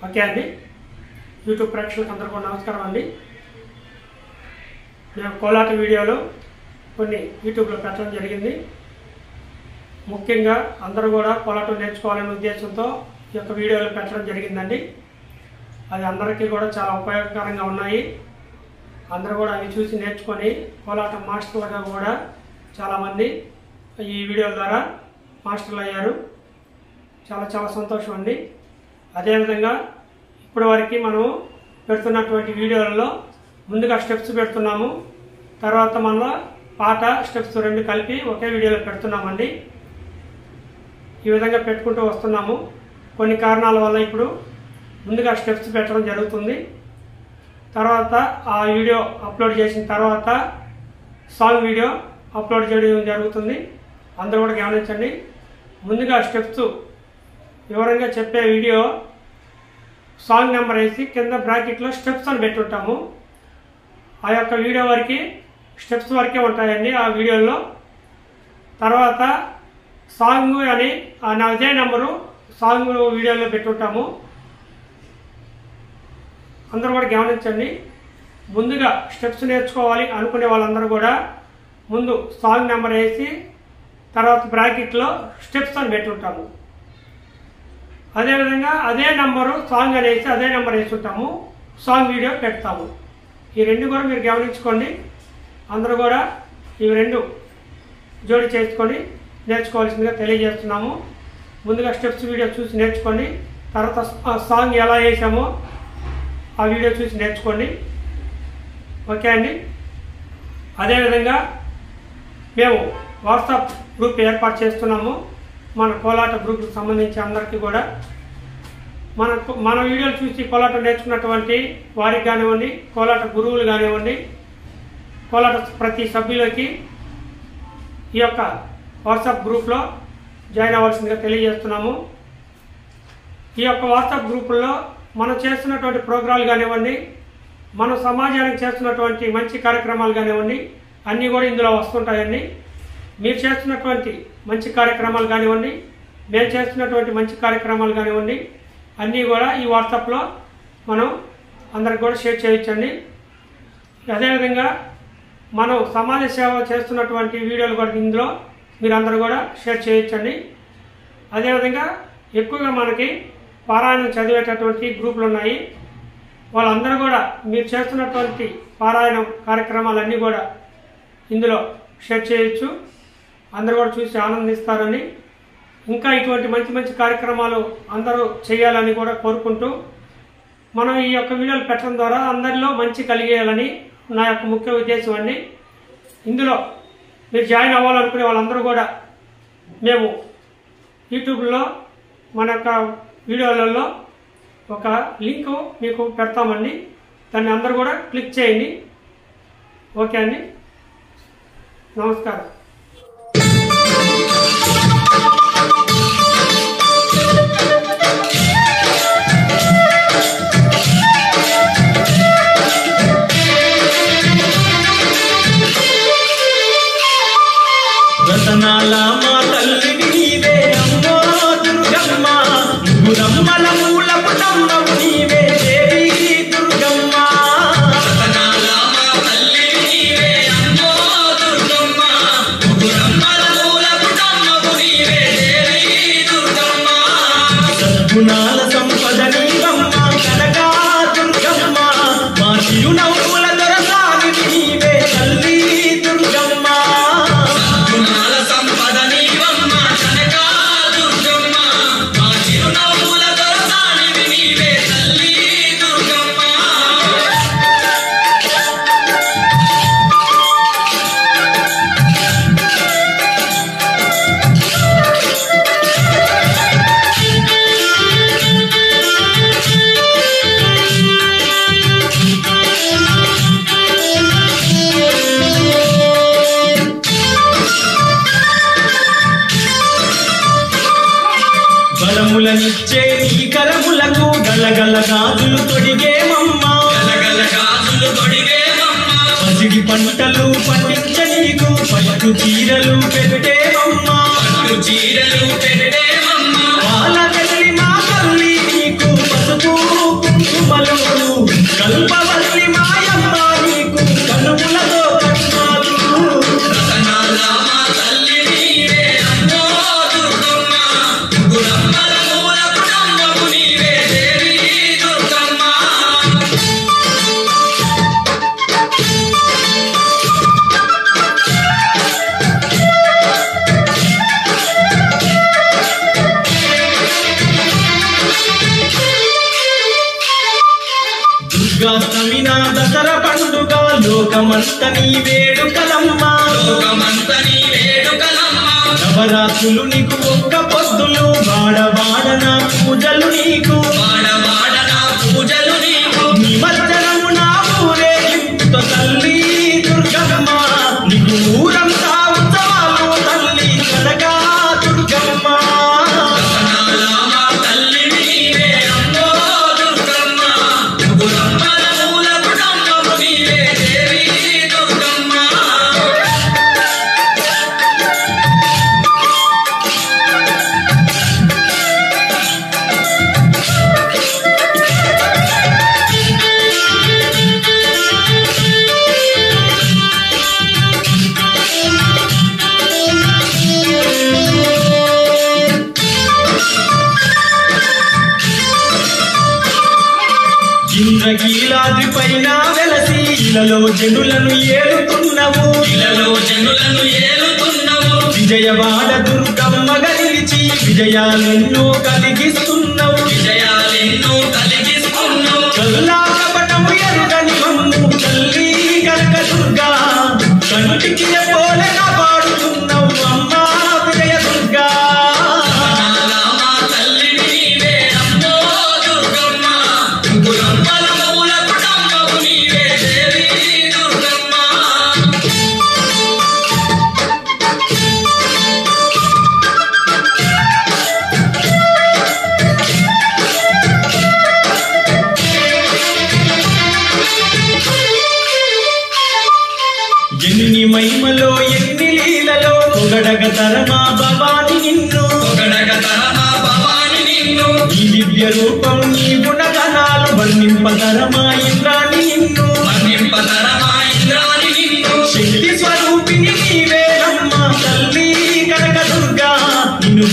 Okay అండి, YouTube ప్రేక్షకులకు అందరికీ నమస్కారం అండి. నేను కోలాట వీడియోలు కొన్ని యూట్యూబ్లో పెట్టడం జరిగింది. ముఖ్యంగా అందరూ కూడా కోలాటం నేర్చుకోవాలనే ఉద్దేశంతో ఈ యొక్క వీడియోలు పెట్టడం జరిగిందండి. అది అందరికీ కూడా చాలా ఉపయోగకరంగా ఉన్నాయి. అందరూ కూడా అవి చూసి నేర్చుకొని కోలాటం మాస్టర్లుగా కూడా చాలామంది ఈ వీడియోల ద్వారా మాస్టర్లు అయ్యారు. చాలా చాలా సంతోషం అండి. అదేవిధంగా ఇప్పటి వరకు మనము పెడుతున్నటువంటి వీడియోలలో ముందుగా స్టెప్స్ పెడుతున్నాము, తర్వాత మళ్ళీ పాట స్టెప్స్ రెండు కలిపి ఒకే వీడియోలో పెడుతున్నామండి. ఈ విధంగా పెట్టుకుంటూ వస్తున్నాము. కొన్ని కారణాల వల్ల ఇప్పుడు ముందుగా స్టెప్స్ పెట్టడం జరుగుతుంది. తర్వాత ఆ వీడియో అప్లోడ్ చేసిన తర్వాత సాంగ్ వీడియో అప్లోడ్ చేయడం జరుగుతుంది. అందరూ కూడా గమనించండి. ముందుగా స్టెప్స్ వివరంగా చెప్పే వీడియో సాంగ్ నెంబర్ వేసి కింద బ్రాకెట్లో స్టెప్స్ అని పెట్టుంటాము. ఆ యొక్క వీడియో వరకు స్టెప్స్ వరకే ఉంటాయండి ఆ వీడియోలో. తర్వాత సాంగ్ అని అదే నెంబరు సాంగ్ వీడియోలో పెట్టుంటాము. అందరూ కూడా గమనించండి. ముందుగా స్టెప్స్ నేర్చుకోవాలి అనుకునే వాళ్ళందరూ కూడా ముందు సాంగ్ నెంబర్ వేసి తర్వాత బ్రాకెట్లో స్టెప్స్ అని పెట్టుంటాము. అదేవిధంగా అదే నెంబరు సాంగ్ అనేసి అదే నెంబర్ వేస్తుంటాము, సాంగ్ వీడియో పెడతాము. ఈ రెండు కూడా మీరు గమనించుకోండి. అందరూ కూడా ఇవి రెండు జోడి చేసుకొని నేర్చుకోవాల్సిందిగా తెలియజేస్తున్నాము. ముందుగా స్టెప్స్ వీడియో చూసి నేర్చుకోండి. తర్వాత సాంగ్ ఎలా వేసామో ఆ వీడియో చూసి నేర్చుకోండి. ఓకే అండి. అదేవిధంగా మేము వాట్సాప్ గ్రూప్ ఏర్పాటు చేస్తున్నాము. మన కోలాట గ్రూప్కి సంబంధించి అందరికీ కూడా మన వీడియోలు చూసి కోలాటం నేర్చుకున్నటువంటి వారికి కానివ్వండి, కోలాట గురువులు కానివ్వండి, కోలాట ప్రతి సభ్యులకి ఈ యొక్క వాట్సాప్ గ్రూప్లో జాయిన్ అవ్వాల్సిందిగా తెలియజేస్తున్నాము. ఈ యొక్క వాట్సాప్ గ్రూపుల్లో మనం చేస్తున్నటువంటి ప్రోగ్రాలు కానివ్వండి, మన సమాజానికి చేస్తున్నటువంటి మంచి కార్యక్రమాలు కానివ్వండి, అన్నీ కూడా ఇందులో వస్తుంటాయండి. మీరు చేస్తున్నటువంటి మంచి కార్యక్రమాలు కానివ్వండి, మేము చేస్తున్నటువంటి మంచి కార్యక్రమాలు కానివ్వండి, అన్నీ కూడా ఈ వాట్సాప్లో మనం అందరికి కూడా షేర్ చేయొచ్చండి. అదేవిధంగా మనం సమాజ సేవ చేస్తున్నటువంటి వీడియోలు కూడా ఇందులో మీరు అందరూ కూడా షేర్ చేయొచ్చండి. అదేవిధంగా ఎక్కువగా మనకి పారాయణం చదివేటటువంటి గ్రూపులు ఉన్నాయి. వాళ్ళందరూ కూడా మీరు చేస్తున్నటువంటి పారాయణం కార్యక్రమాలన్నీ కూడా ఇందులో షేర్ చేయొచ్చు. అందరూ కూడా చూసి ఆనందిస్తారని, ఇంకా ఇటువంటి మంచి మంచి కార్యక్రమాలు అందరూ చేయాలని కూడా కోరుకుంటూ మనం ఈ యొక్క వీడియోలు పెట్టడం ద్వారా అందరిలో మంచి కలిగేయాలని నా యొక్క ముఖ్య ఉద్దేశం అండి. ఇందులో మీరు జాయిన్ అవ్వాలనుకునే వాళ్ళందరూ కూడా మేము యూట్యూబ్లో మన యొక్క వీడియోలలో ఒక లింక్ మీకు పెడతామండి. దాన్ని అందరూ కూడా క్లిక్ చేయండి. ఓకే అండి, నమస్కారం. రతనాల మా తల్లివి నీవే అమ్మో దుర్గమ్మ, ముగురమ్మల మూలపు తమ్మవు నీవే దేవి దుర్గమ్మ. రతనాల మా తల్లివి నీవే అమ్మో దుర్గమ్మ, ముగురమ్మల మూలపు తమ్మవు నీవే దేవి దుర్గమ్మ. సద్గుణాల సంపద నీవమ్మ కనకా దుర్గమ్మ, మా చిరునవ్వుల దొరసానివి నీవే తల్లి దుర్గమ్మ. బలములనిచ్చే నీ కరములకు గలగల గాజులు తొడిగేమమ్మ, గలగల గాజులు తొడిగేమమ్మ. పసిడి పంటలు పండించ నీకు పట్టు చీరలు పెట్టేమమ్మ, పట్టు చీరలు పెట్టేమమ్మ. వాళ్ళ తల్లి మా తల్లి నీకు పసుపు దుర్గాష్టమి నా దసరా పండుగ లోకమంత నీ వేడుకలమ్మా నవరాత్రులు నీకు ఒక్క పొద్దులు వాడవాడ నా పూజలు నీకు నిమజ్జనము నా ఊరేగింపుతో తల్లి దుర్గమ్మ నీకు ఊరంతా ఉత్సవాలు తల్లి కనగా దుర్గమ్మ ఇంద్రకీలాద్రి పైన వెలసి ఇలలో జనులను ఏలుతున్నవు విజయవాడ దుర్గమ్మ గలిచి విజయాలెన్నో కలిగిస్తున్నావు కల్లాకపటము ఎరుగని మమ్ము తల్లి కనక దుర్గా కంటికి పోలే కాపాడుతున్నావు అమ్మా విజయ దుర్గా ఎన్ని మహిమలో ఎన్ని లీలలో పొగడగ తరమా భవాని నిన్ను నీ దివ్య రూపం నీ గుణగణాలు వర్ణింపతరమా ఇంద్రాణి నిన్ను శక్తి స్వరూపిణి నీవేనమ్మ తల్లి కనక దుర్గా నిన్ను